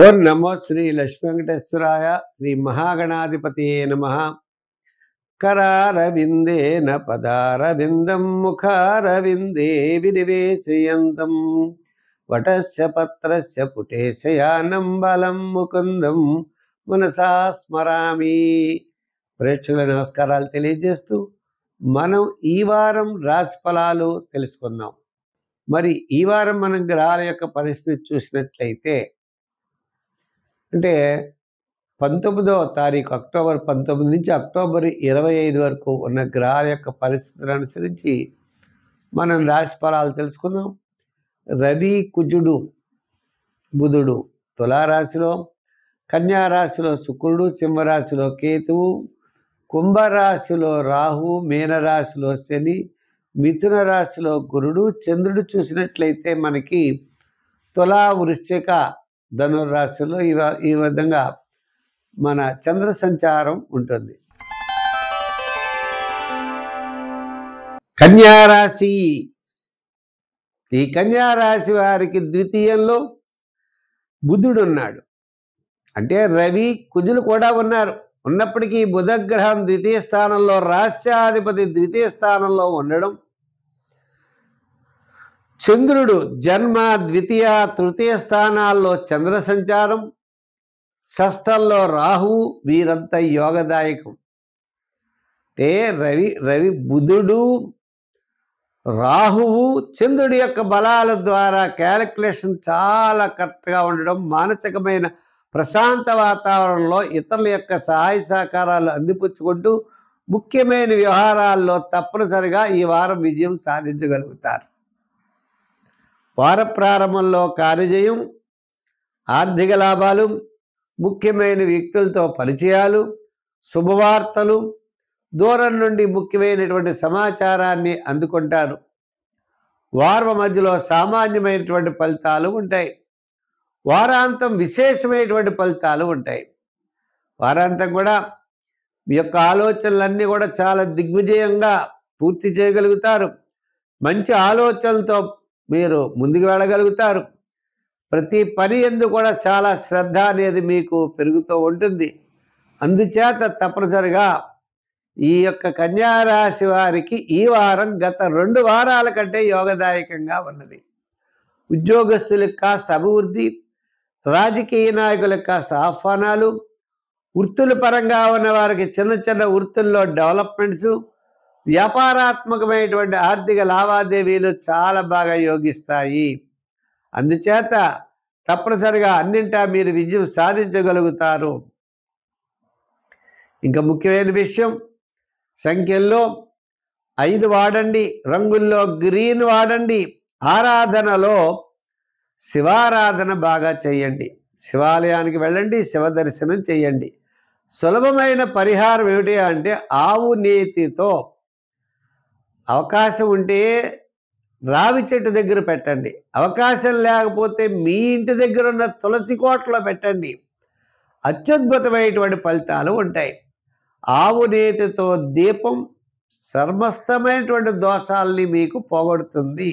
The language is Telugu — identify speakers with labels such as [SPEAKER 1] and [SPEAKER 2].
[SPEAKER 1] ఓం నమో శ్రీ లక్ష్మీ వెంకటేశ్వరాయ. శ్రీ మహాగణాధిపతియే నమః. కరారవిందేన పదారవిందం ముఖారవిందే వినివేశయంతం వటస్య పత్రస్య పుటే శయానం బలం ముకుందం మనసా స్మరామి. ప్రేక్షకుల నమస్కారాలు తెలియజేస్తూ మనం ఈ వారం రాశి ఫలాలు తెలుసుకుందాం. మరి ఈ వారం మనం గ్రహాల యొక్క పరిస్థితి చూసినట్లయితే అంటే 19వ తారీఖు అక్టోబర్ 19 నుంచి అక్టోబర్ 25 వరకు ఉన్న గ్రహాల యొక్క పరిస్థితులను అనుసరించి మనం రాశి ఫలాలు తెలుసుకుందాం. రవి, కుజుడు, బుధుడు తులారాశిలో, కన్యారాశిలో శుక్రుడు, సింహరాశిలో కేతువు, కుంభరాశిలో రాహు, మీనరాశిలో శని, మిథున రాశిలో గురుడు, చంద్రుడు చూసినట్లయితే మనకి తులా, వృశ్చిక, ధనుర్రాశిలో ఈ విధంగా మన చంద్ర సంచారం ఉంటుంది. కన్యారాశి, ఈ కన్యారాశి వారికి ద్వితీయంలో బుధుడు ఉన్నాడు. అంటే రవి, కుజులు కూడా ఉన్నప్పటికీ బుధగ్రహం ద్వితీయ స్థానంలో, రాశ్యాధిపతి ద్వితీయ స్థానంలో ఉండడం, చంద్రుడు జన్మ, ద్వితీయ, తృతీయ స్థానాల్లో చంద్ర సంచారం, షష్ఠంలో రాహువు, వీరంతా యోగదాయకం. అంటే రవి బుధుడు, రాహువు, చంద్రుడి యొక్క బలాల ద్వారా క్యాలిక్యులేషన్ చాలా కరెక్ట్గా ఉండడం, మానసికమైన ప్రశాంత వాతావరణంలో ఇతరుల యొక్క సహాయ సహకారాలు అందిపుచ్చుకుంటూ ముఖ్యమైన వ్యవహారాల్లో తప్పనిసరిగా ఈ వారం విజయం సాధించగలుగుతారు. వార ప్రారంభంలో కార్యజయం, ఆర్థిక లాభాలు, ముఖ్యమైన వ్యక్తులతో పరిచయాలు, శుభవార్తలు, దూరం నుండి ముఖ్యమైనటువంటి సమాచారాన్ని అందుకుంటారు. వారం మధ్యలో సామాన్యమైనటువంటి ఫలితాలు ఉంటాయి. వారాంతం విశేషమైనటువంటి ఫలితాలు ఉంటాయి. వారాంతం కూడా మీ యొక్క ఆలోచనలన్నీ కూడా చాలా దిగ్విజయంగా పూర్తి చేయగలుగుతారు. మంచి ఆలోచనలతో మీరు ముందుకు వెళ్ళగలుగుతారు. ప్రతి పని యందు కూడా చాలా శ్రద్ధ అనేది మీకు పెరుగుతూ ఉంటుంది. అందుచేత తప్పనిసరిగా ఈ యొక్క కన్యారాశి వారికి ఈ వారం గత 2 వారాల కంటే యోగదాయకంగా ఉన్నది. ఉద్యోగస్తులకు కాస్త అభివృద్ధి, రాజకీయ నాయకులకు కాస్త ఆహ్వానాలు, వృత్తుల పరంగా ఉన్న వారికి చిన్న చిన్న వృత్తుల్లో డెవలప్మెంట్స్, వ్యాపారాత్మకమైనటువంటి ఆర్థిక లావాదేవీలు చాలా బాగా యోగిస్తాయి. అందుచేత తప్పనిసరిగా అన్నింటా మీరు విజయం సాధించగలుగుతారు. ఇంకా ముఖ్యమైన విషయం, సంఖ్యల్లో 5 వాడండి, రంగుల్లో గ్రీన్ వాడండి, ఆరాధనలో శివారాధన బాగా చేయండి, శివాలయానికి వెళ్ళండి, శివ దర్శనం చేయండి. సులభమైన పరిహారం ఏమిటి అంటే ఆవు నేతితో అవకాశం ఉంటే రావి చెట్టు దగ్గర పెట్టండి. అవకాశం లేకపోతే మీ ఇంటి దగ్గర ఉన్న తులసి కోటలో పెట్టండి. అత్యద్భుతమైనటువంటి ఫలితాలు ఉంటాయి. ఆవు నేతితో దీపం సమస్తమైనటువంటి దోషాలని మీకు పోగొడుతుంది.